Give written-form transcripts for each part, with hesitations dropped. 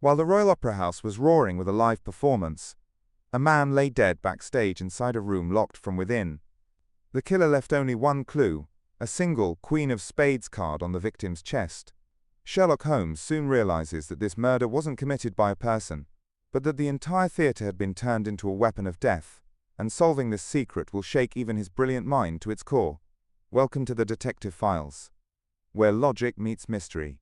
While the Royal Opera House was roaring with a live performance, a man lay dead backstage inside a room locked from within. The killer left only one clue, a single Queen of Spades card on the victim's chest. Sherlock Holmes soon realizes that this murder wasn't committed by a person, but that the entire theater had been turned into a weapon of death, and solving this secret will shake even his brilliant mind to its core. Welcome to the Detective Files, where logic meets mystery.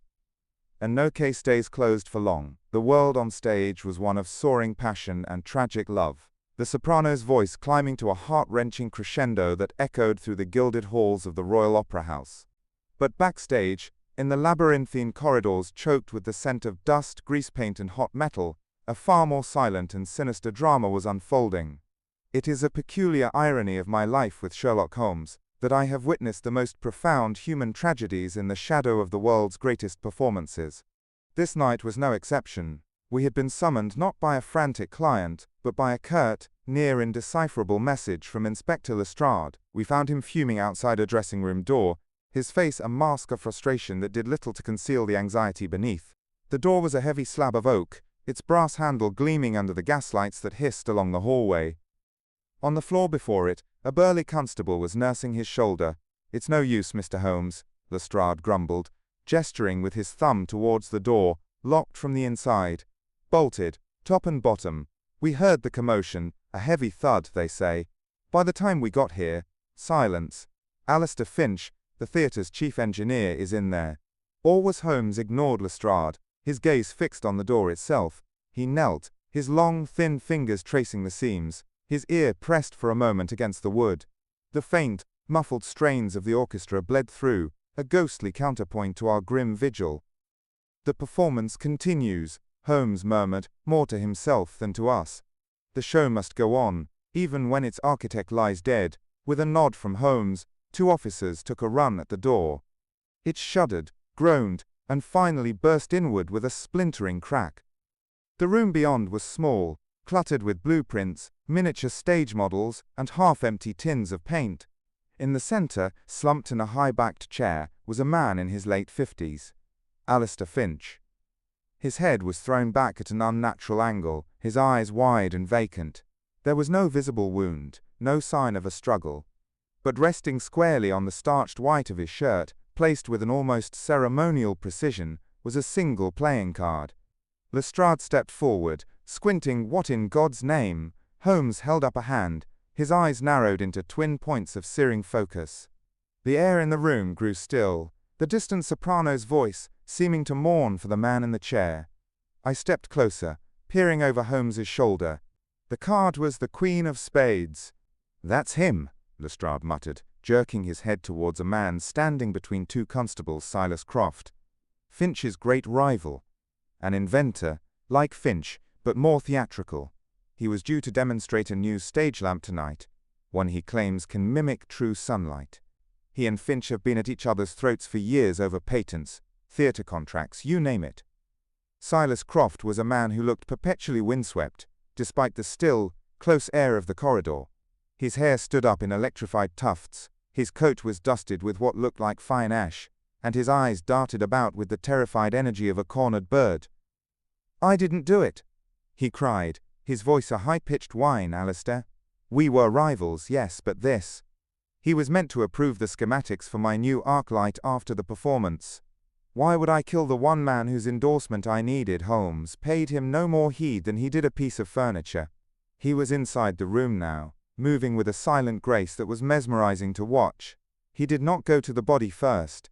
And no case stays closed for long. The world on stage was one of soaring passion and tragic love, the soprano's voice climbing to a heart-wrenching crescendo that echoed through the gilded halls of the Royal Opera House. But backstage, in the labyrinthine corridors choked with the scent of dust, grease paint and hot metal, a far more silent and sinister drama was unfolding. It is a peculiar irony of my life with Sherlock Holmes that I have witnessed the most profound human tragedies in the shadow of the world's greatest performances. This night was no exception. We had been summoned not by a frantic client, but by a curt, near indecipherable message from Inspector Lestrade. We found him fuming outside a dressing-room door, his face a mask of frustration that did little to conceal the anxiety beneath. The door was a heavy slab of oak, its brass handle gleaming under the gaslights that hissed along the hallway. On the floor before it, a burly constable was nursing his shoulder. "It's no use, Mr. Holmes," Lestrade grumbled, gesturing with his thumb towards the door, locked from the inside. "Bolted, top and bottom. We heard the commotion, a heavy thud, they say. By the time we got here, silence. Alistair Finch, the theatre's chief engineer, is in there." Always Holmes ignored Lestrade, his gaze fixed on the door itself. He knelt, his long, thin fingers tracing the seams, his ear pressed for a moment against the wood. The faint, muffled strains of the orchestra bled through, a ghostly counterpoint to our grim vigil. "The performance continues," Holmes murmured, more to himself than to us. "The show must go on, even when its architect lies dead." With a nod from Holmes, two officers took a run at the door. It shuddered, groaned, and finally burst inward with a splintering crack. The room beyond was small, cluttered with blueprints, miniature stage models, and half-empty tins of paint. In the center, slumped in a high-backed chair, was a man in his late 50s. Alistair Finch. His head was thrown back at an unnatural angle, his eyes wide and vacant. There was no visible wound, no sign of a struggle. But resting squarely on the starched white of his shirt, placed with an almost ceremonial precision, was a single playing card. Lestrade stepped forward, squinting. "What in God's name?" Holmes held up a hand, his eyes narrowed into twin points of searing focus. The air in the room grew still, the distant soprano's voice seeming to mourn for the man in the chair. I stepped closer, peering over Holmes's shoulder. The card was the Queen of Spades. "That's him," Lestrade muttered, jerking his head towards a man standing between two constables, Silas Croft. Finch's great rival. An inventor, like Finch, but more theatrical. He was due to demonstrate a new stage lamp tonight, one he claims can mimic true sunlight. He and Finch have been at each other's throats for years over patents, theater contracts, you name it. Silas Croft was a man who looked perpetually windswept, despite the still, close air of the corridor. His hair stood up in electrified tufts, his coat was dusted with what looked like fine ash, and his eyes darted about with the terrified energy of a cornered bird. "I didn't do it," he cried, his voice a high-pitched whine. "Alistair. We were rivals, yes, but this." He was meant to approve the schematics for my new arc light after the performance. Why would I kill the one man whose endorsement I needed? Holmes paid him no more heed than he did a piece of furniture. He was inside the room now, moving with a silent grace that was mesmerizing to watch. He did not go to the body first.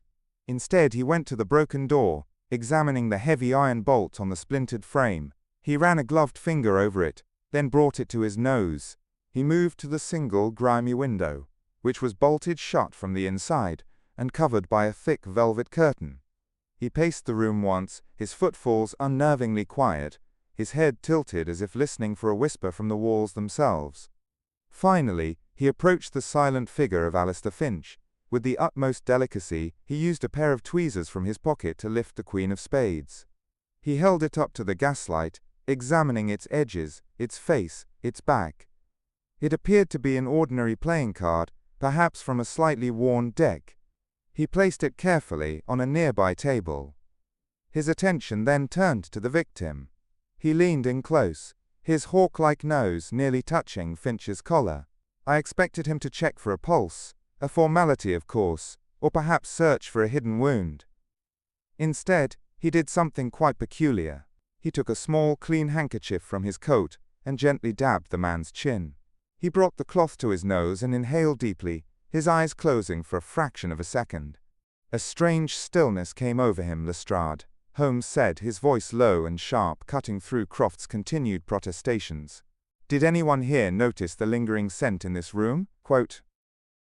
Instead, he went to the broken door, examining the heavy iron bolt on the splintered frame. He ran a gloved finger over it, then brought it to his nose. He moved to the single, grimy window, which was bolted shut from the inside and covered by a thick velvet curtain. He paced the room once, his footfalls unnervingly quiet, his head tilted as if listening for a whisper from the walls themselves. Finally, he approached the silent figure of Alistair Finch. With the utmost delicacy, he used a pair of tweezers from his pocket to lift the Queen of Spades. He held it up to the gaslight, examining its edges, its face, its back. It appeared to be an ordinary playing card, perhaps from a slightly worn deck. He placed it carefully on a nearby table. His attention then turned to the victim. He leaned in close, his hawk-like nose nearly touching Finch's collar. I expected him to check for a pulse, a formality of course, or perhaps search for a hidden wound. Instead, he did something quite peculiar. He took a small, clean handkerchief from his coat and gently dabbed the man's chin. He brought the cloth to his nose and inhaled deeply, his eyes closing for a fraction of a second. A strange stillness came over him, Lestrade, Holmes said, his voice low and sharp, cutting through Croft's continued protestations. Did anyone here notice the lingering scent in this room? Quote,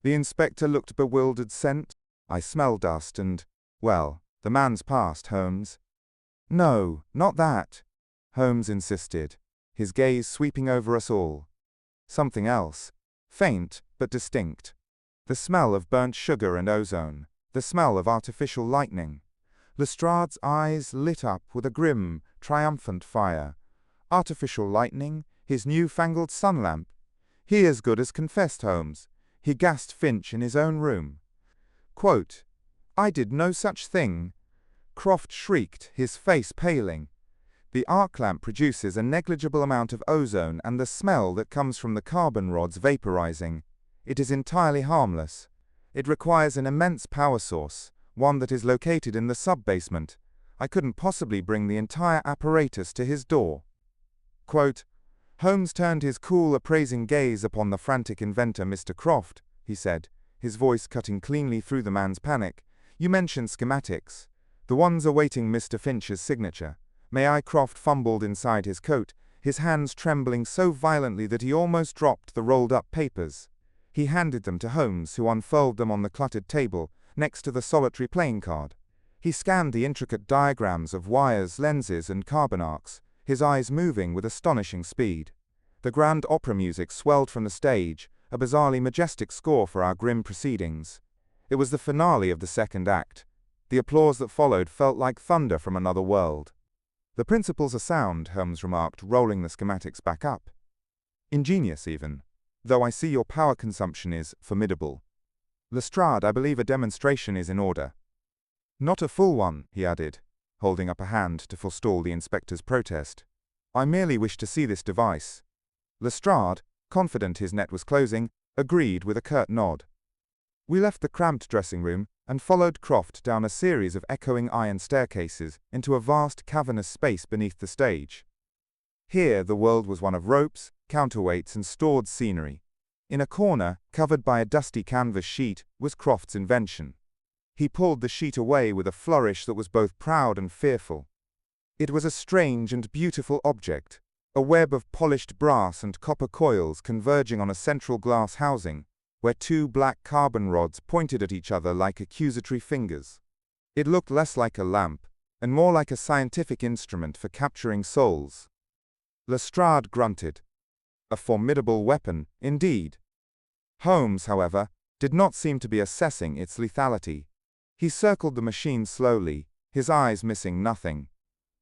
the inspector looked bewildered. Scent? I smell dust and, well, the man's passed, Holmes. No, not that, Holmes insisted, his gaze sweeping over us all. Something else. Faint, but distinct. The smell of burnt sugar and ozone. The smell of artificial lightning. Lestrade's eyes lit up with a grim, triumphant fire. Artificial lightning? His new-fangled sun lamp? He as good as confessed, Holmes. He gassed Finch in his own room. Quote, I did no such thing. Croft shrieked, his face paling. The arc lamp produces a negligible amount of ozone and the smell that comes from the carbon rods vaporizing. It is entirely harmless. It requires an immense power source, one that is located in the sub-basement. I couldn't possibly bring the entire apparatus to his door. Quote, Holmes turned his cool, appraising gaze upon the frantic inventor. Mr. Croft, he said, his voice cutting cleanly through the man's panic. You mentioned schematics. The ones awaiting Mr. Finch's signature. May I? Croft fumbled inside his coat, his hands trembling so violently that he almost dropped the rolled-up papers. He handed them to Holmes, who unfurled them on the cluttered table, next to the solitary playing card. He scanned the intricate diagrams of wires, lenses, and carbon arcs, his eyes moving with astonishing speed. The grand opera music swelled from the stage, a bizarrely majestic score for our grim proceedings. It was the finale of the second act. The applause that followed felt like thunder from another world. The principles are sound, Holmes remarked, rolling the schematics back up. Ingenious, even. Though I see your power consumption is formidable. Lestrade, I believe a demonstration is in order. Not a full one, he added, holding up a hand to forestall the inspector's protest. I merely wish to see this device. Lestrade, confident his net was closing, agreed with a curt nod. We left the cramped dressing room and followed Croft down a series of echoing iron staircases into a vast cavernous space beneath the stage. Here the world was one of ropes, counterweights, and stored scenery. In a corner, covered by a dusty canvas sheet, was Croft's invention. He pulled the sheet away with a flourish that was both proud and fearful. It was a strange and beautiful object, a web of polished brass and copper coils converging on a central glass housing, where two black carbon rods pointed at each other like accusatory fingers. It looked less like a lamp, and more like a scientific instrument for capturing souls. Lestrade grunted. A formidable weapon, indeed. Holmes, however, did not seem to be assessing its lethality. He circled the machine slowly, his eyes missing nothing.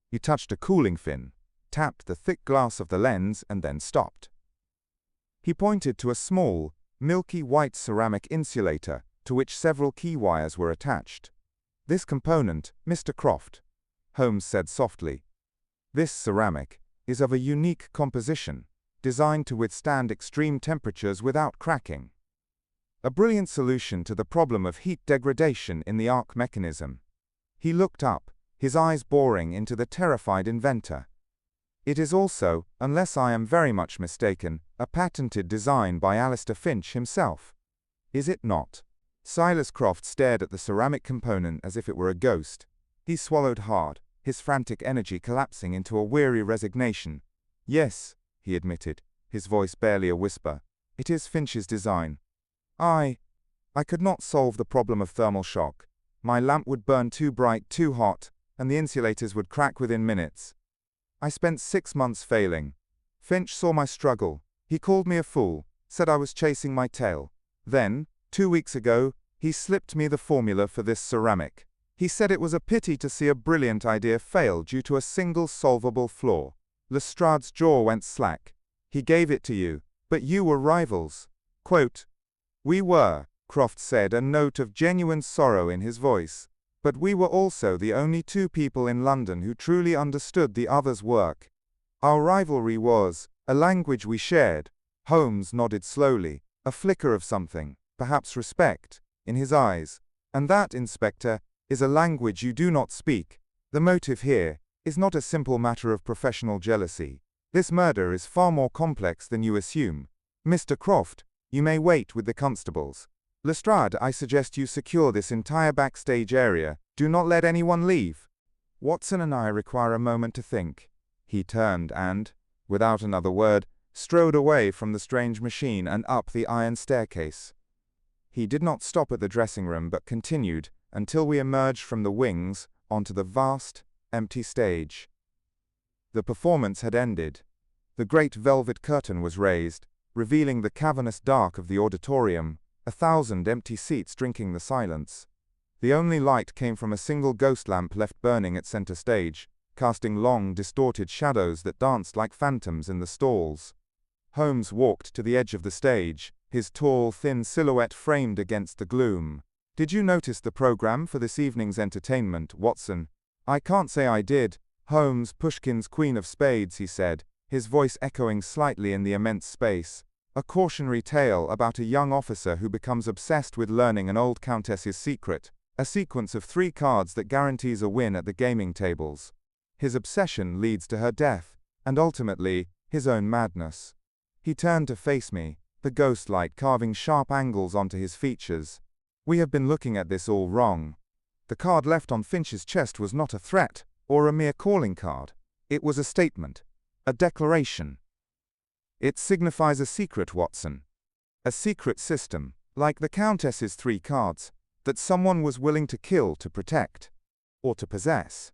He touched a cooling fin, tapped the thick glass of the lens, and then stopped. He pointed to a small, milky white ceramic insulator to which several key wires were attached. This component, Mr. Croft, Holmes said softly. This ceramic is of a unique composition, designed to withstand extreme temperatures without cracking. A brilliant solution to the problem of heat degradation in the arc mechanism. He looked up, his eyes boring into the terrified inventor. It is also, unless I am very much mistaken, a patented design by Alistair Finch himself. Is it not? Silas Croft stared at the ceramic component as if it were a ghost. He swallowed hard, his frantic energy collapsing into a weary resignation. Yes, he admitted, his voice barely a whisper. It is Finch's design. I could not solve the problem of thermal shock. My lamp would burn too bright, too hot, and the insulators would crack within minutes. I spent 6 months failing. Finch saw my struggle. He called me a fool, said I was chasing my tail. Then, 2 weeks ago, he slipped me the formula for this ceramic. He said it was a pity to see a brilliant idea fail due to a single solvable flaw. Lestrade's jaw went slack. He gave it to you, but you were rivals. Quote, we were, Croft said, a note of genuine sorrow in his voice. But we were also the only 2 people in London who truly understood the other's work. Our rivalry was a language we shared. Holmes nodded slowly, a flicker of something, perhaps respect, in his eyes. And that, Inspector, is a language you do not speak. The motive here is not a simple matter of professional jealousy. This murder is far more complex than you assume. Mr. Croft, you may wait with the constables. Lestrade, I suggest you secure this entire backstage area. Do not let anyone leave. Watson and I require a moment to think. He turned and, without another word, strode away from the strange machine and up the iron staircase. He did not stop at the dressing room but continued, until we emerged from the wings, onto the vast, empty stage. The performance had ended. The great velvet curtain was raised, revealing the cavernous dark of the auditorium, 1,000 empty seats drinking the silence. The only light came from a single ghost lamp left burning at center stage, casting long, distorted shadows that danced like phantoms in the stalls. Holmes walked to the edge of the stage, his tall, thin silhouette framed against the gloom. Did you notice the program for this evening's entertainment, Watson? I can't say I did. Holmes, Pushkin's Queen of Spades, he said, his voice echoing slightly in the immense space. A cautionary tale about a young officer who becomes obsessed with learning an old countess's secret, a sequence of 3 cards that guarantees a win at the gaming tables. His obsession leads to her death, and ultimately, his own madness. He turned to face me, the ghost light carving sharp angles onto his features. We have been looking at this all wrong. The card left on Finch's chest was not a threat, or a mere calling card. It was a statement. A declaration. It signifies a secret, Watson. A secret system, like the Countess's 3 cards, that someone was willing to kill to protect. Or to possess.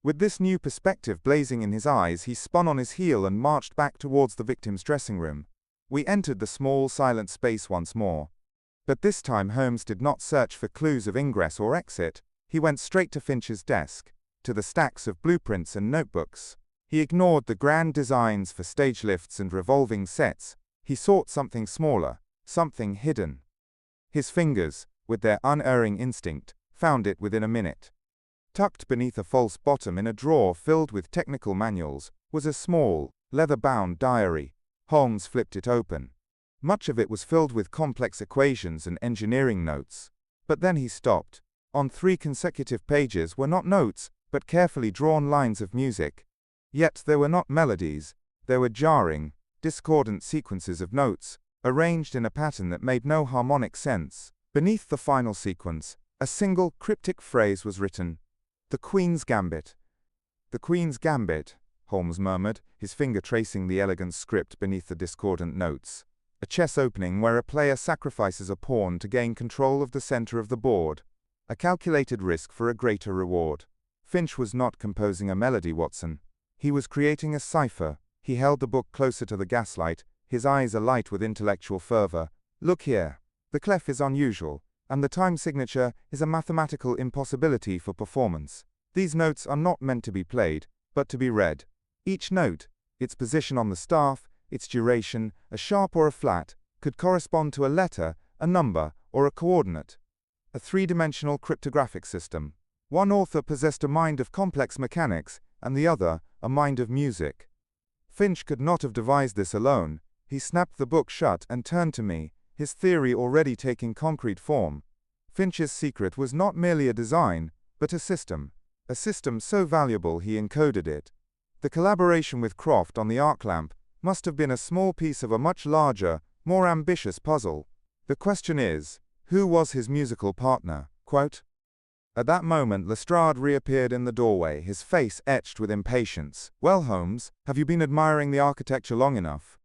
With this new perspective blazing in his eyes, he spun on his heel and marched back towards the victim's dressing room. We entered the small, silent space once more. But this time Holmes did not search for clues of ingress or exit. He went straight to Finch's desk, to the stacks of blueprints and notebooks. He ignored the grand designs for stage lifts and revolving sets. He sought something smaller, something hidden. His fingers, with their unerring instinct, found it within a minute. Tucked beneath a false bottom in a drawer filled with technical manuals, was a small, leather-bound diary. Holmes flipped it open. Much of it was filled with complex equations and engineering notes. But then he stopped. On 3 consecutive pages were not notes, but carefully drawn lines of music. Yet there were not melodies. There were jarring, discordant sequences of notes, arranged in a pattern that made no harmonic sense. Beneath the final sequence, a single cryptic phrase was written. The Queen's Gambit. The Queen's Gambit, Holmes murmured, his finger tracing the elegant script beneath the discordant notes. A chess opening where a player sacrifices a pawn to gain control of the center of the board. A calculated risk for a greater reward. Finch was not composing a melody, Watson. He was creating a cipher. He held the book closer to the gaslight, his eyes alight with intellectual fervor. Look here. The clef is unusual, and the time signature is a mathematical impossibility for performance. These notes are not meant to be played, but to be read. Each note, its position on the staff, its duration, a sharp or a flat, could correspond to a letter, a number, or a coordinate. A 3-dimensional cryptographic system. One author possessed a mind of complex mechanics, and the other, a mind of music. Finch could not have devised this alone. He snapped the book shut and turned to me, his theory already taking concrete form. Finch's secret was not merely a design, but a system so valuable he encoded it. The collaboration with Croft on the arc lamp must have been a small piece of a much larger, more ambitious puzzle. The question is, who was his musical partner? Quote. At that moment Lestrade reappeared in the doorway, his face etched with impatience. Well, Holmes, have you been admiring the architecture long enough?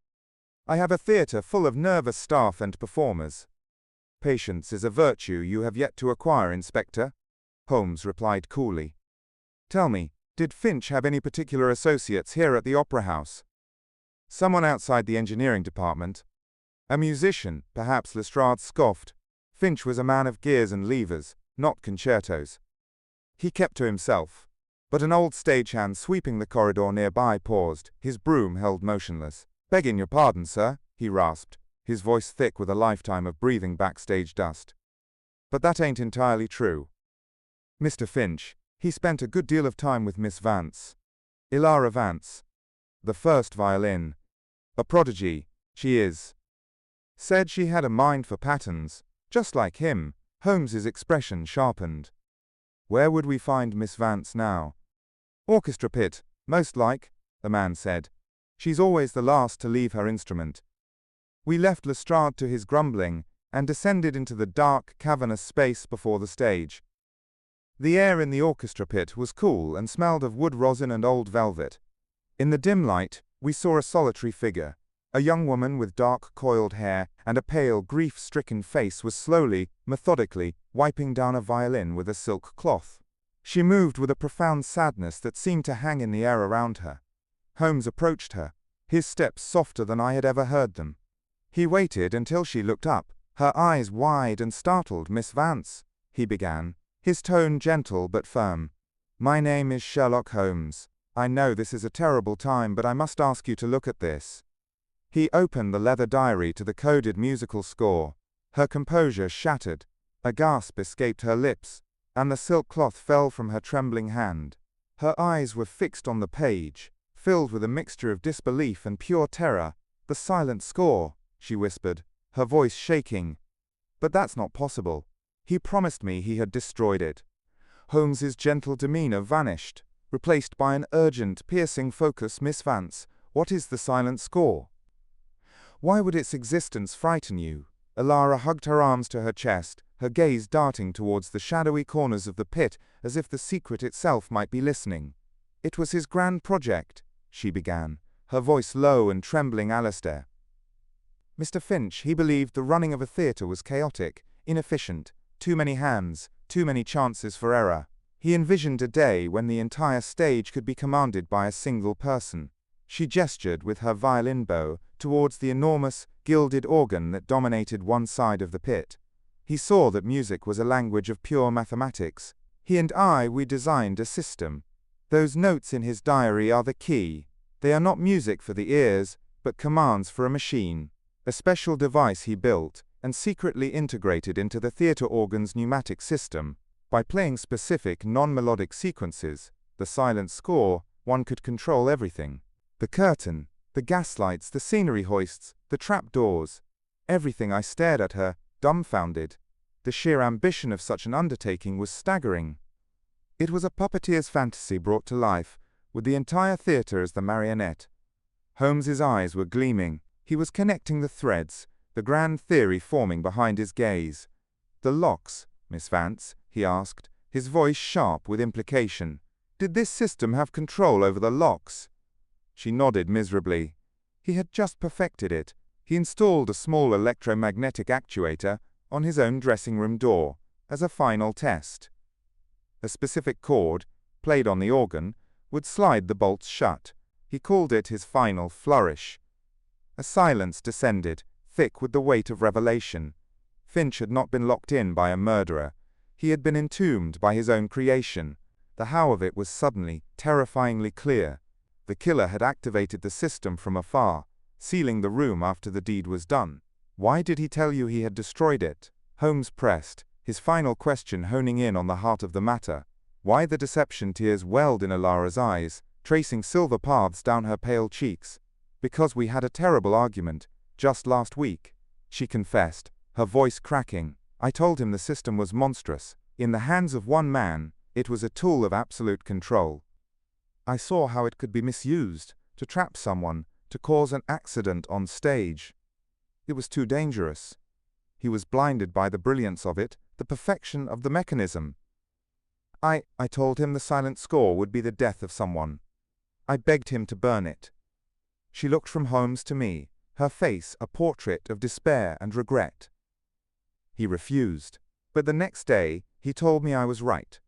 I have a theatre full of nervous staff and performers. Patience is a virtue you have yet to acquire, Inspector, Holmes replied coolly. Tell me, did Finch have any particular associates here at the Opera House? Someone outside the engineering department. A musician, perhaps, Lestrade scoffed. Finch was a man of gears and levers, not concertos. He kept to himself. But an old stagehand sweeping the corridor nearby paused, his broom held motionless. Begging your pardon, sir, he rasped, his voice thick with a lifetime of breathing backstage dust. But that ain't entirely true. Mr. Finch, he spent a good deal of time with Miss Vance. Ilara Vance. the first violin. A prodigy, she is. Said she had a mind for patterns, just like him. Holmes's expression sharpened. Where would we find Miss Vance now? Orchestra pit, most like, the man said. She's always the last to leave her instrument. We left Lestrade to his grumbling, and descended into the dark, cavernous space before the stage. The air in the orchestra pit was cool and smelled of wood rosin and old velvet. In the dim light, we saw a solitary figure. A young woman with dark, coiled hair and a pale, grief-stricken face was slowly, methodically, wiping down a violin with a silk cloth. She moved with a profound sadness that seemed to hang in the air around her. Holmes approached her, his steps softer than I had ever heard them. He waited until she looked up, her eyes wide and startled. Miss Vance, he began, his tone gentle but firm. My name is Sherlock Holmes. I know this is a terrible time, but I must ask you to look at this. He opened the leather diary to the coded musical score. Her composure shattered. A gasp escaped her lips, and the silk cloth fell from her trembling hand. Her eyes were fixed on the page, filled with a mixture of disbelief and pure terror. The silent score, she whispered, her voice shaking. But that's not possible. He promised me he had destroyed it. Holmes's gentle demeanor vanished, replaced by an urgent, piercing focus. Miss Vance, what is the silent score? Why would its existence frighten you? Alara hugged her arms to her chest, her gaze darting towards the shadowy corners of the pit, as if the secret itself might be listening. It was his grand project, she began, her voice low and trembling. Alistair. Mr. Finch, he believed the running of a theatre was chaotic, inefficient, too many hands, too many chances for error. He envisioned a day when the entire stage could be commanded by a single person. She gestured with her violin bow towards the enormous, gilded organ that dominated one side of the pit. He saw that music was a language of pure mathematics. He and we designed a system. Those notes in his diary are the key. They are not music for the ears, but commands for a machine. A special device he built, and secretly integrated into the theatre organ's pneumatic system. By playing specific non-melodic sequences, the silent score, one could control everything. The curtain, the gaslights, the scenery hoists, the trapdoors. Everything. I stared at her, dumbfounded. The sheer ambition of such an undertaking was staggering. It was a puppeteer's fantasy brought to life, with the entire theatre as the marionette. Holmes's eyes were gleaming. He was connecting the threads, the grand theory forming behind his gaze. The locks, Miss Vance, he asked, his voice sharp with implication. Did this system have control over the locks? She nodded miserably. He had just perfected it. He installed a small electromagnetic actuator on his own dressing room door, as a final test. A specific chord, played on the organ, would slide the bolts shut. He called it his final flourish. A silence descended, thick with the weight of revelation. Finch had not been locked in by a murderer. He had been entombed by his own creation. The how of it was suddenly, terrifyingly clear. The killer had activated the system from afar, sealing the room after the deed was done. Why did he tell you he had destroyed it? Holmes pressed, his final question honing in on the heart of the matter. Why the deception? Tears welled in Alara's eyes, tracing silver paths down her pale cheeks. Because we had a terrible argument, just last week, she confessed, her voice cracking. I told him the system was monstrous. In the hands of one man, it was a tool of absolute control. I saw how it could be misused, to trap someone, to cause an accident on stage. It was too dangerous. He was blinded by the brilliance of it, the perfection of the mechanism. I told him the silent score would be the death of someone. I begged him to burn it. She looked from Holmes to me, her face a portrait of despair and regret. He refused, but the next day he told me I was right.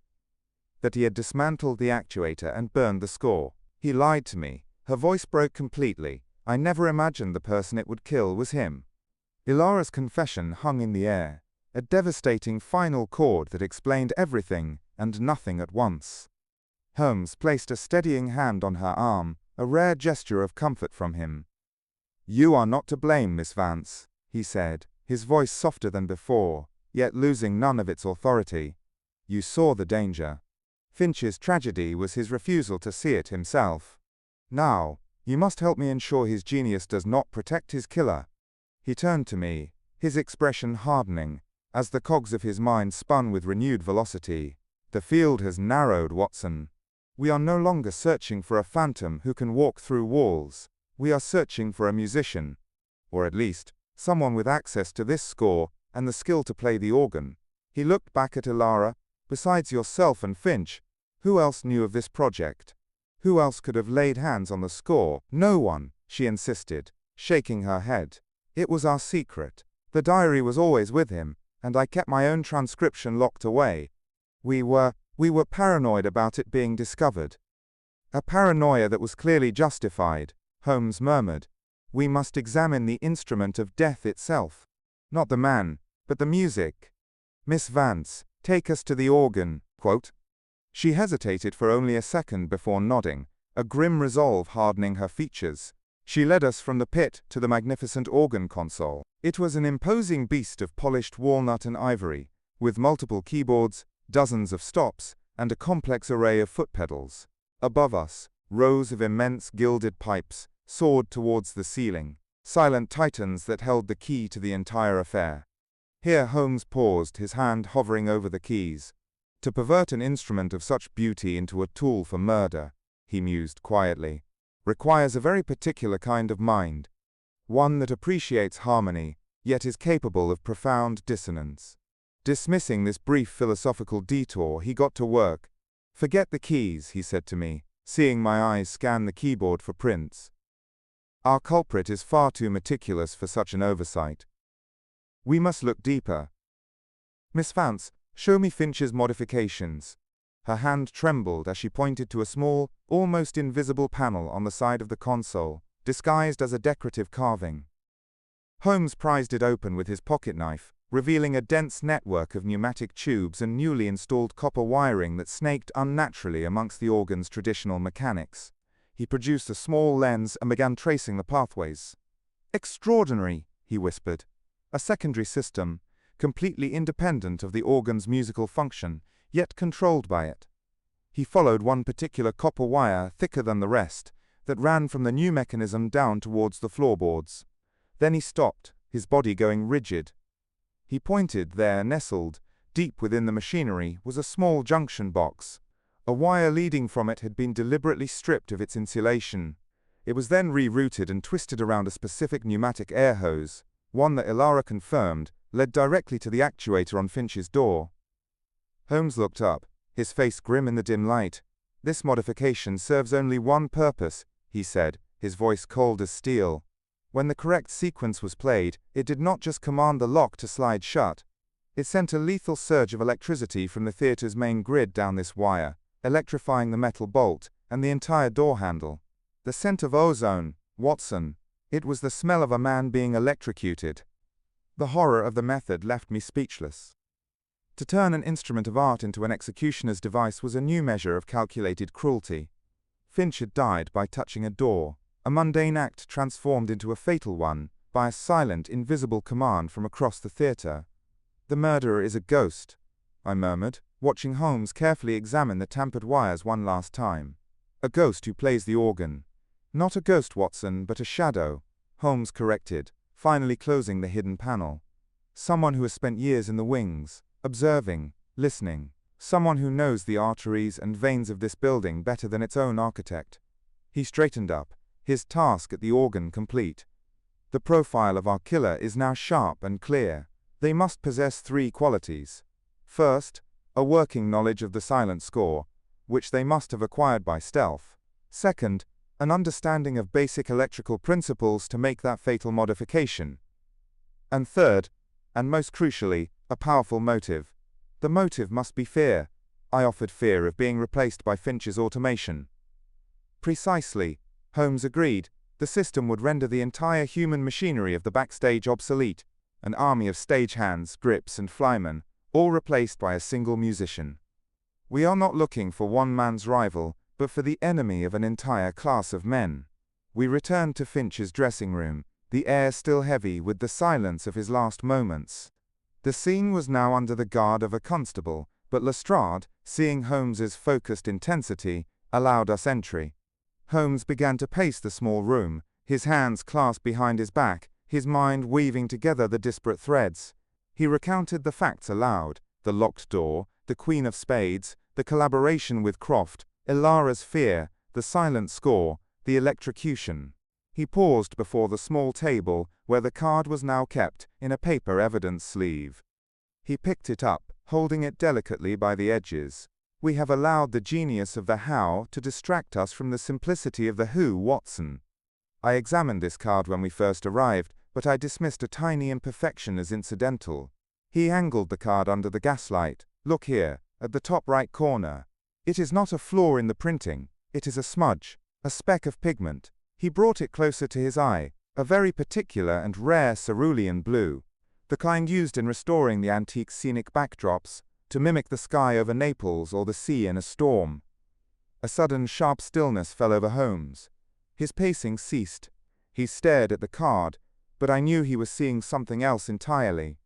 That he had dismantled the actuator and burned the score. He lied to me. Her voice broke completely. I never imagined the person it would kill was him. Ilara's confession hung in the air, a devastating final chord that explained everything and nothing at once. Holmes placed a steadying hand on her arm, a rare gesture of comfort from him. You are not to blame, Miss Vance, he said, his voice softer than before, yet losing none of its authority. You saw the danger. Finch's tragedy was his refusal to see it himself. Now, You must help me ensure his genius does not protect his killer." He turned to me, his expression hardening, as the cogs of his mind spun with renewed velocity. "The field has narrowed, Watson. We are no longer searching for a phantom who can walk through walls. We are searching for a musician. Or at least, someone with access to this score and the skill to play the organ." He looked back at Ilara. "Besides yourself and Finch, who else knew of this project? Who else could have laid hands on the score?" "No one," she insisted, shaking her head. "It was our secret. The diary was always with him, and I kept my own transcription locked away. We were paranoid about it being discovered." "A paranoia that was clearly justified," Holmes murmured. "We must examine the instrument of death itself. Not the man, but the music. Miss Vance, take us to the organ." Quote. She hesitated for only a second before nodding, a grim resolve hardening her features. She led us from the pit to the magnificent organ console. It was an imposing beast of polished walnut and ivory, with multiple keyboards, dozens of stops, and a complex array of foot pedals. Above us, rows of immense gilded pipes soared towards the ceiling, silent titans that held the key to the entire affair. Here Holmes paused, his hand hovering over the keys. "To pervert an instrument of such beauty into a tool for murder," he mused quietly, "requires a very particular kind of mind. One that appreciates harmony, yet is capable of profound dissonance." Dismissing this brief philosophical detour, he got to work. "Forget the keys," he said to me, seeing my eyes scan the keyboard for prints. "Our culprit is far too meticulous for such an oversight. We must look deeper. Miss Vance, show me Finch's modifications." Her hand trembled as she pointed to a small, almost invisible panel on the side of the console, disguised as a decorative carving. Holmes prized it open with his pocket knife, revealing a dense network of pneumatic tubes and newly installed copper wiring that snaked unnaturally amongst the organ's traditional mechanics. He produced a small lens and began tracing the pathways. "Extraordinary," he whispered. "A secondary system, completely independent of the organ's musical function, yet controlled by it." He followed one particular copper wire, thicker than the rest, that ran from the new mechanism down towards the floorboards. Then he stopped, his body going rigid. He pointed. There, nestled, deep within the machinery, was a small junction box. A wire leading from it had been deliberately stripped of its insulation. It was then rerouted and twisted around a specific pneumatic air hose, one that Ilara confirmed led directly to the actuator on Finch's door. Holmes looked up, his face grim in the dim light. "This modification serves only one purpose," he said, his voice cold as steel. When the correct sequence was played, it did not just command the lock to slide shut. It sent a lethal surge of electricity from the theater's main grid down this wire, electrifying the metal bolt and the entire door handle. The scent of ozone, Watson. It was the smell of a man being electrocuted. The horror of the method left me speechless. To turn an instrument of art into an executioner's device was a new measure of calculated cruelty. Finch had died by touching a door, a mundane act transformed into a fatal one by a silent, invisible command from across the theater. "The murderer is a ghost," I murmured, watching Holmes carefully examine the tampered wires one last time. "A ghost who plays the organ." "Not a ghost, Watson, but a shadow," Holmes corrected, finally closing the hidden panel. "Someone who has spent years in the wings, observing, listening. Someone who knows the arteries and veins of this building better than its own architect." He straightened up, his task at the organ complete. "The profile of our killer is now sharp and clear. They must possess three qualities. First, a working knowledge of the silent score, which they must have acquired by stealth. Second, an understanding of basic electrical principles to make that fatal modification. And third, and most crucially, a powerful motive. The motive must be fear." I offered. "Fear of being replaced by Finch's automation." "Precisely," Holmes agreed. "The system would render the entire human machinery of the backstage obsolete. An army of stagehands, grips, and flymen, all replaced by a single musician. We are not looking for one man's rival, but for the enemy of an entire class of men." We returned to Finch's dressing room, the air still heavy with the silence of his last moments. The scene was now under the guard of a constable, but Lestrade, seeing Holmes's focused intensity, allowed us entry. Holmes began to pace the small room, his hands clasped behind his back, his mind weaving together the disparate threads. He recounted the facts aloud: the locked door, the Queen of Spades, the collaboration with Croft, Ilara's fear, the silent score, the electrocution. He paused before the small table, where the card was now kept, in a paper evidence sleeve. He picked it up, holding it delicately by the edges. "We have allowed the genius of the how to distract us from the simplicity of the who, Watson. I examined this card when we first arrived, but I dismissed a tiny imperfection as incidental." He angled the card under the gaslight. "Look here, at the top right corner. It is not a flaw in the printing, it is a smudge, a speck of pigment." He brought it closer to his eye, a very particular and rare cerulean blue, the kind used in restoring the antique scenic backdrops, to mimic the sky over Naples or the sea in a storm. A sudden sharp stillness fell over Holmes. His pacing ceased. He stared at the card, but I knew he was seeing something else entirely.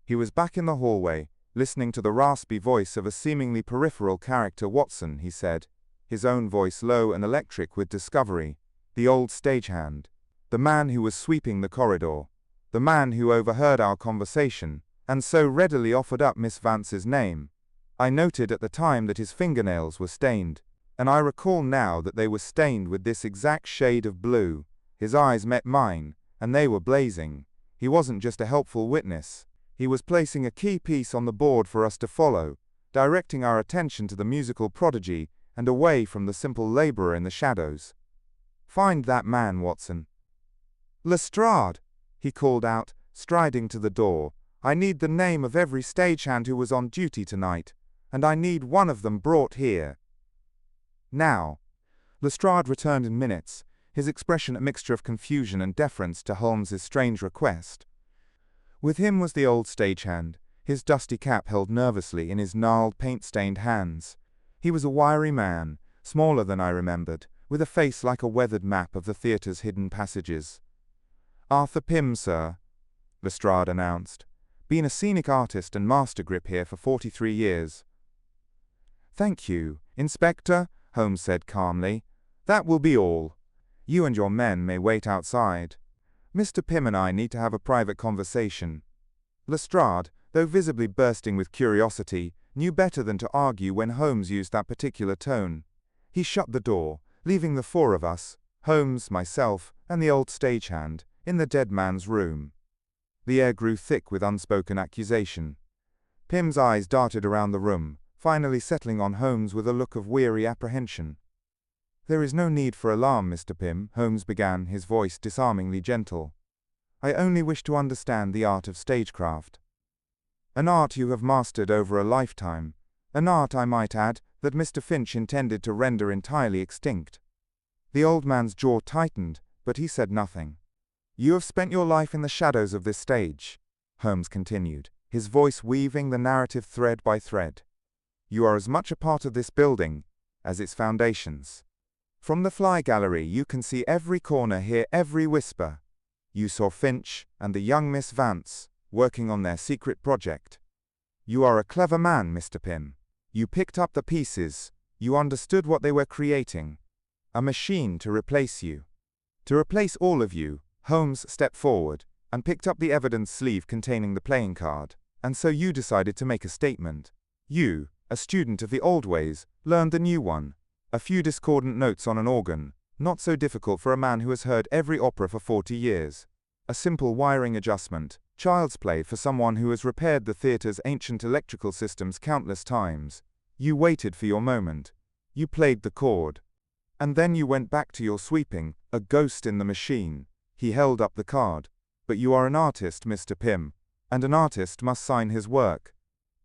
He was back in the hallway, listening to the raspy voice of a seemingly peripheral character. "Watson," he said, his own voice low and electric with discovery. "The old stagehand. The man who was sweeping the corridor. The man who overheard our conversation, and so readily offered up Miss Vance's name. I noted at the time that his fingernails were stained, and I recall now that they were stained with this exact shade of blue. His eyes met mine, and they were blazing. He wasn't just a helpful witness. He was placing a key piece on the board for us to follow, directing our attention to the musical prodigy and away from the simple laborer in the shadows. Find that man, Watson." "Lestrade," he called out, striding to the door. "I need the name of every stagehand who was on duty tonight, and I need one of them brought here. Now." Lestrade returned in minutes, his expression a mixture of confusion and deference to Holmes's strange request. With him was the old stagehand, his dusty cap held nervously in his gnarled, paint-stained hands. He was a wiry man, smaller than I remembered, with a face like a weathered map of the theatre's hidden passages. "Arthur Pym, sir," Lestrade announced. "Been a scenic artist and master grip here for 43 years. "Thank you, Inspector," Holmes said calmly. "That will be all. You and your men may wait outside. Mr. Pym and I need to have a private conversation." Lestrade, though visibly bursting with curiosity, knew better than to argue when Holmes used that particular tone. He shut the door, leaving the four of us, Holmes, myself, and the old stagehand, in the dead man's room. The air grew thick with unspoken accusation. Pym's eyes darted around the room, finally settling on Holmes with a look of weary apprehension. "There is no need for alarm, Mr. Pym," Holmes began, his voice disarmingly gentle. "I only wish to understand the art of stagecraft. An art you have mastered over a lifetime. An art, I might add, that Mr. Finch intended to render entirely extinct." The old man's jaw tightened, but he said nothing. "You have spent your life in the shadows of this stage," Holmes continued, his voice weaving the narrative thread by thread. "You are as much a part of this building as its foundations. From the fly gallery you can see every corner, hear every whisper. You saw Finch and the young Miss Vance working on their secret project. You are a clever man, Mr. Pym. You picked up the pieces, you understood what they were creating. A machine to replace you. To replace all of you." Holmes stepped forward and picked up the evidence sleeve containing the playing card. "And so you decided to make a statement. You, a student of the old ways, learned the new one. A few discordant notes on an organ, not so difficult for a man who has heard every opera for 40 years. A simple wiring adjustment, child's play for someone who has repaired the theatre's ancient electrical systems countless times. You waited for your moment. You played the chord. And then you went back to your sweeping, a ghost in the machine." He held up the card. "But you are an artist, Mr. Pym, and an artist must sign his work.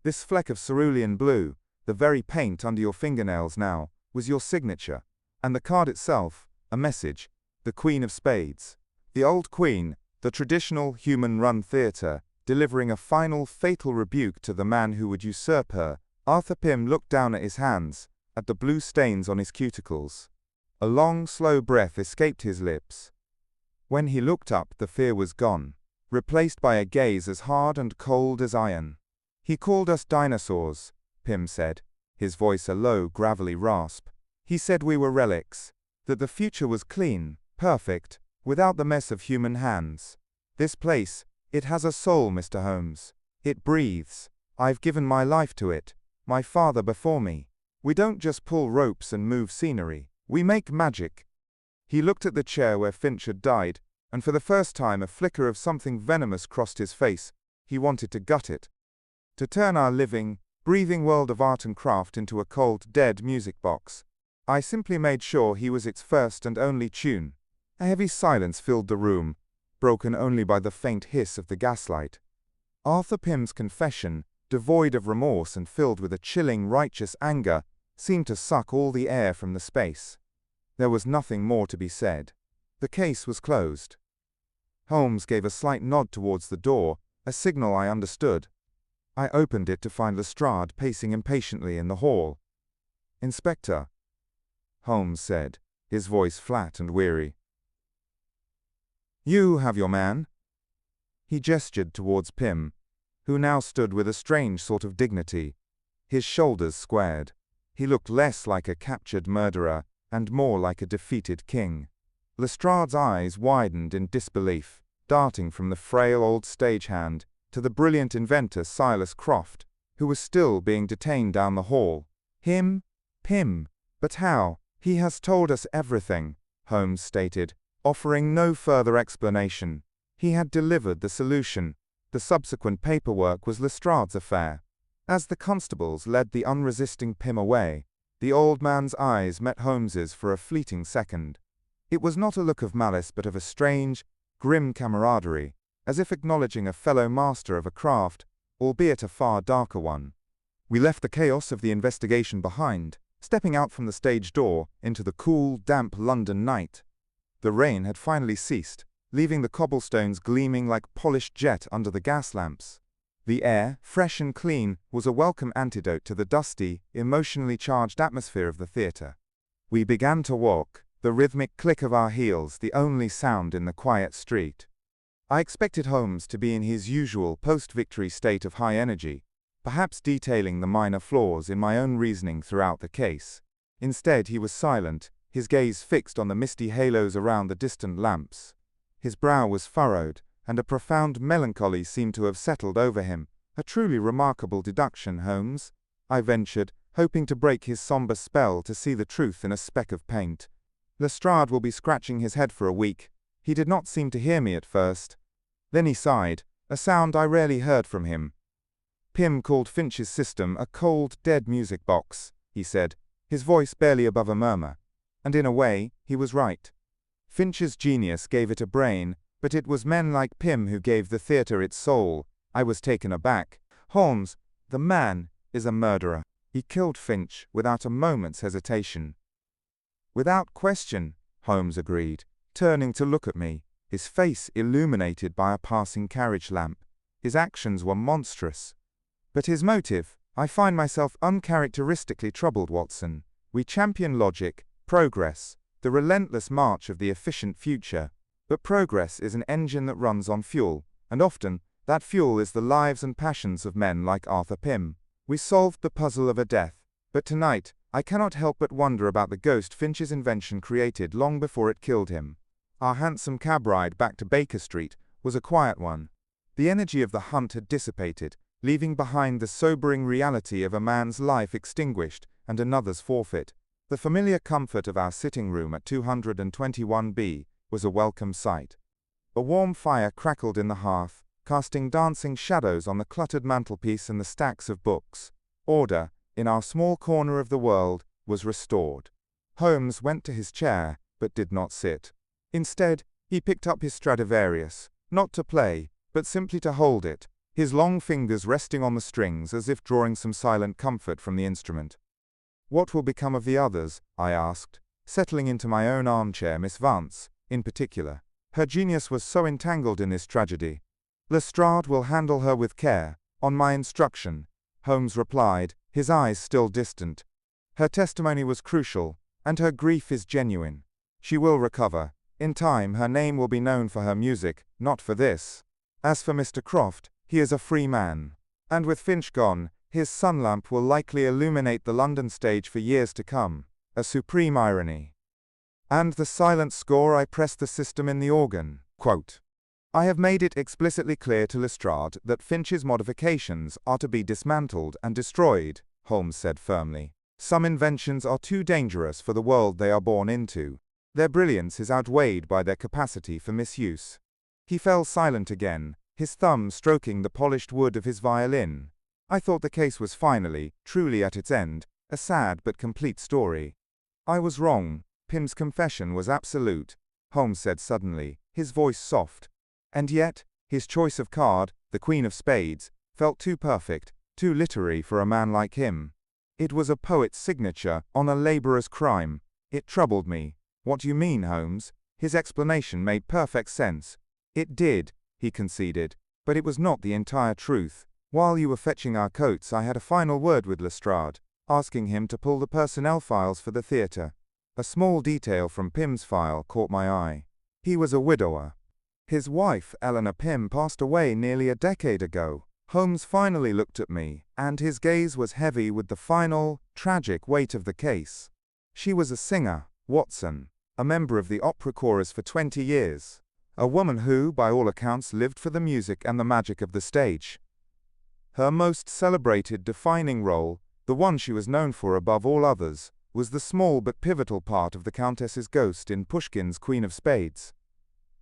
This fleck of cerulean blue, the very paint under your fingernails now, was your signature, and the card itself, a message, the Queen of Spades. The old Queen, the traditional human-run theatre, delivering a final fatal rebuke to the man who would usurp her." Arthur Pym looked down at his hands, at the blue stains on his cuticles. A long, slow breath escaped his lips. When he looked up, the fear was gone, replaced by a gaze as hard and cold as iron. "He called us dinosaurs," Pym said, his voice a low, gravelly rasp. "He said we were relics. that the future was clean, perfect, without the mess of human hands. This place, it has a soul, Mr. Holmes. It breathes. I've given my life to it, my father before me. We don't just pull ropes and move scenery, we make magic. He looked at the chair where Finch had died, and for the first time a flicker of something venomous crossed his face. He wanted to gut it. To turn our living, breathing world of art and craft into a cold, dead music box. I simply made sure he was its first and only tune. A heavy silence filled the room, broken only by the faint hiss of the gaslight. Arthur Pym's confession, devoid of remorse and filled with a chilling, righteous anger, seemed to suck all the air from the space. There was nothing more to be said. The case was closed. Holmes gave a slight nod towards the door, a signal I understood. I opened it to find Lestrade pacing impatiently in the hall. "Inspector," Holmes said, his voice flat and weary. "You have your man?" He gestured towards Pym, who now stood with a strange sort of dignity, his shoulders squared. He looked less like a captured murderer and more like a defeated king. Lestrade's eyes widened in disbelief, darting from the frail old stagehand to the brilliant inventor Silas Croft, who was still being detained down the hall. "Him? Pym? But how? He has told us everything," Holmes stated, offering no further explanation. He had delivered the solution. The subsequent paperwork was Lestrade's affair. As the constables led the unresisting Pym away, the old man's eyes met Holmes's for a fleeting second. It was not a look of malice but of a strange, grim camaraderie, as if acknowledging a fellow master of a craft, albeit a far darker one. We left the chaos of the investigation behind, stepping out from the stage door into the cool, damp London night. The rain had finally ceased, leaving the cobblestones gleaming like polished jet under the gas lamps. The air, fresh and clean, was a welcome antidote to the dusty, emotionally charged atmosphere of the theatre. We began to walk, the rhythmic click of our heels the only sound in the quiet street. I expected Holmes to be in his usual post-victory state of high energy, perhaps detailing the minor flaws in my own reasoning throughout the case. Instead, he was silent, his gaze fixed on the misty halos around the distant lamps. His brow was furrowed, and a profound melancholy seemed to have settled over him. "A truly remarkable deduction, Holmes," I ventured, hoping to break his somber spell to see the truth in a speck of paint. "Lestrade will be scratching his head for a week." He did not seem to hear me at first. Then he sighed, a sound I rarely heard from him. "Pym called Finch's system a cold, dead music box," he said, his voice barely above a murmur. And in a way, he was right. Finch's genius gave it a brain, but it was men like Pym who gave the theatre its soul. I was taken aback. "Holmes, the man is a murderer. He killed Finch without a moment's hesitation." "Without question," Holmes agreed, turning to look at me, his face illuminated by a passing carriage lamp. His actions were monstrous. "But his motive? I find myself uncharacteristically troubled, Watson. We champion logic, progress, the relentless march of the efficient future. But progress is an engine that runs on fuel, and often, that fuel is the lives and passions of men like Arthur Pym. We solved the puzzle of a death, but tonight, I cannot help but wonder about the ghost Finch's invention created long before it killed him." Our handsome cab ride back to Baker Street was a quiet one. The energy of the hunt had dissipated, leaving behind the sobering reality of a man's life extinguished and another's forfeit. The familiar comfort of our sitting room at 221B was a welcome sight. A warm fire crackled in the hearth, casting dancing shadows on the cluttered mantelpiece and the stacks of books. Order, in our small corner of the world, was restored. Holmes went to his chair, but did not sit. Instead, he picked up his Stradivarius, not to play, but simply to hold it, his long fingers resting on the strings as if drawing some silent comfort from the instrument. "What will become of the others?" I asked, settling into my own armchair. "Miss Vance, in particular. Her genius was so entangled in this tragedy." "Lestrade will handle her with care, on my instruction," Holmes replied, his eyes still distant. "Her testimony was crucial, and her grief is genuine. She will recover. In time her name will be known for her music, not for this. As for Mr. Croft, he is a free man. And with Finch gone, his sun lamp will likely illuminate the London stage for years to come. A supreme irony." And the silent score I pressed the system in the organ. Quote, I have made it explicitly clear to Lestrade that Finch's modifications are to be dismantled and destroyed, Holmes said firmly. Some inventions are too dangerous for the world they are born into. Their brilliance is outweighed by their capacity for misuse. He fell silent again, his thumb stroking the polished wood of his violin. I thought the case was finally, truly at its end, a sad but complete story. I was wrong. Pym's confession was absolute, Holmes said suddenly, his voice soft. And yet, his choice of card, the Queen of Spades, felt too perfect, too literary for a man like him. It was a poet's signature on a laborer's crime. It troubled me. What do you mean, Holmes? His explanation made perfect sense. It did, he conceded, but it was not the entire truth. While you were fetching our coats, I had a final word with Lestrade, asking him to pull the personnel files for the theatre. A small detail from Pym's file caught my eye. He was a widower. His wife, Eleanor Pym, passed away nearly a decade ago. Holmes finally looked at me, and his gaze was heavy with the final, tragic weight of the case. She was a singer, Watson, a member of the opera chorus for 20 years. A woman who, by all accounts, lived for the music and the magic of the stage. Her most celebrated, defining role, the one she was known for above all others, was the small but pivotal part of the Countess's ghost in Pushkin's Queen of Spades.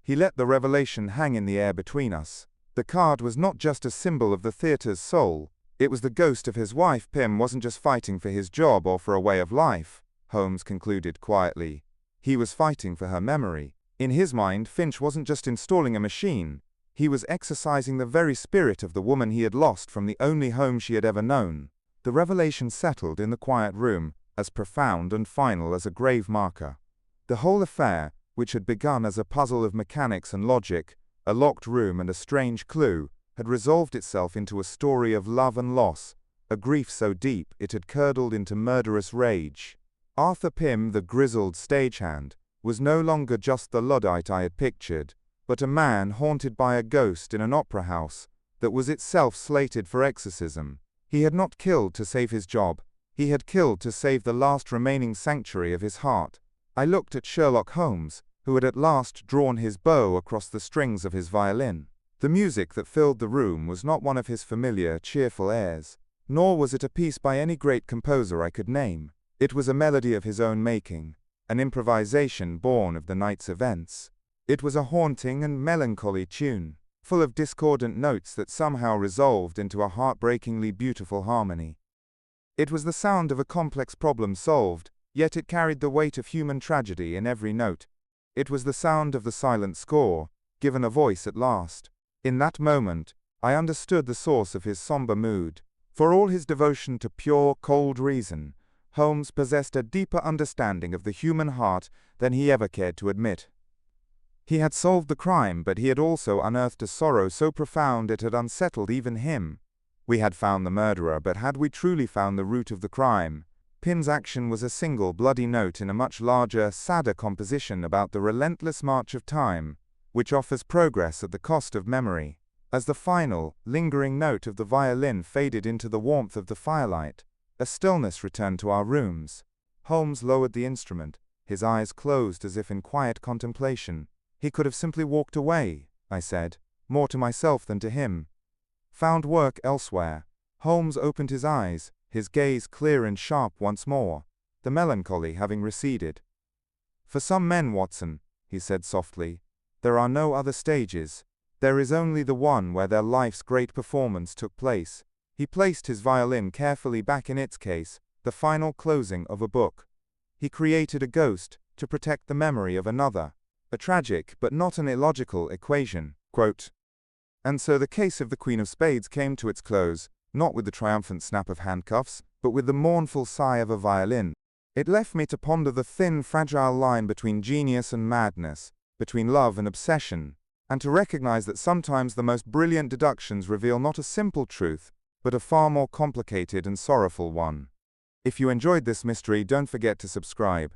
He let the revelation hang in the air between us. The card was not just a symbol of the theatre's soul. It was the ghost of his wife. Pym wasn't just fighting for his job or for a way of life, Holmes concluded quietly. He was fighting for her memory. In his mind, Finch wasn't just installing a machine. He was exercising the very spirit of the woman he had lost from the only home she had ever known. The revelation settled in the quiet room, as profound and final as a grave marker. The whole affair, which had begun as a puzzle of mechanics and logic, a locked room and a strange clue, had resolved itself into a story of love and loss, a grief so deep it had curdled into murderous rage. Arthur Pym, the grizzled stagehand, was no longer just the Luddite I had pictured, but a man haunted by a ghost in an opera house that was itself slated for exorcism. He had not killed to save his job, he had killed to save the last remaining sanctuary of his heart. I looked at Sherlock Holmes, who had at last drawn his bow across the strings of his violin. The music that filled the room was not one of his familiar, cheerful airs, nor was it a piece by any great composer I could name. It was a melody of his own making, an improvisation born of the night's events. It was a haunting and melancholy tune, full of discordant notes that somehow resolved into a heartbreakingly beautiful harmony. It was the sound of a complex problem solved, yet it carried the weight of human tragedy in every note. It was the sound of the silent score, given a voice at last. In that moment, I understood the source of his somber mood. For all his devotion to pure, cold reason, Holmes possessed a deeper understanding of the human heart than he ever cared to admit. He had solved the crime, but he had also unearthed a sorrow so profound it had unsettled even him. We had found the murderer, but had we truly found the root of the crime? Pym's action was a single bloody note in a much larger, sadder composition about the relentless march of time, which offers progress at the cost of memory. As the final, lingering note of the violin faded into the warmth of the firelight, a stillness returned to our rooms. Holmes lowered the instrument, his eyes closed as if in quiet contemplation. He could have simply walked away, I said, more to myself than to him. Found work elsewhere. Holmes opened his eyes, his gaze clear and sharp once more, the melancholy having receded. For some men, Watson, he said softly, there are no other stages. There is only the one where their life's great performance took place. He placed his violin carefully back in its case, the final closing of a book. He created a ghost to protect the memory of another. A tragic but not an illogical equation. Quote, and so the case of the Queen of Spades came to its close, not with the triumphant snap of handcuffs, but with the mournful sigh of a violin. It left me to ponder the thin, fragile line between genius and madness, between love and obsession, and to recognize that sometimes the most brilliant deductions reveal not a simple truth, but a far more complicated and sorrowful one. If you enjoyed this mystery, don't forget to subscribe.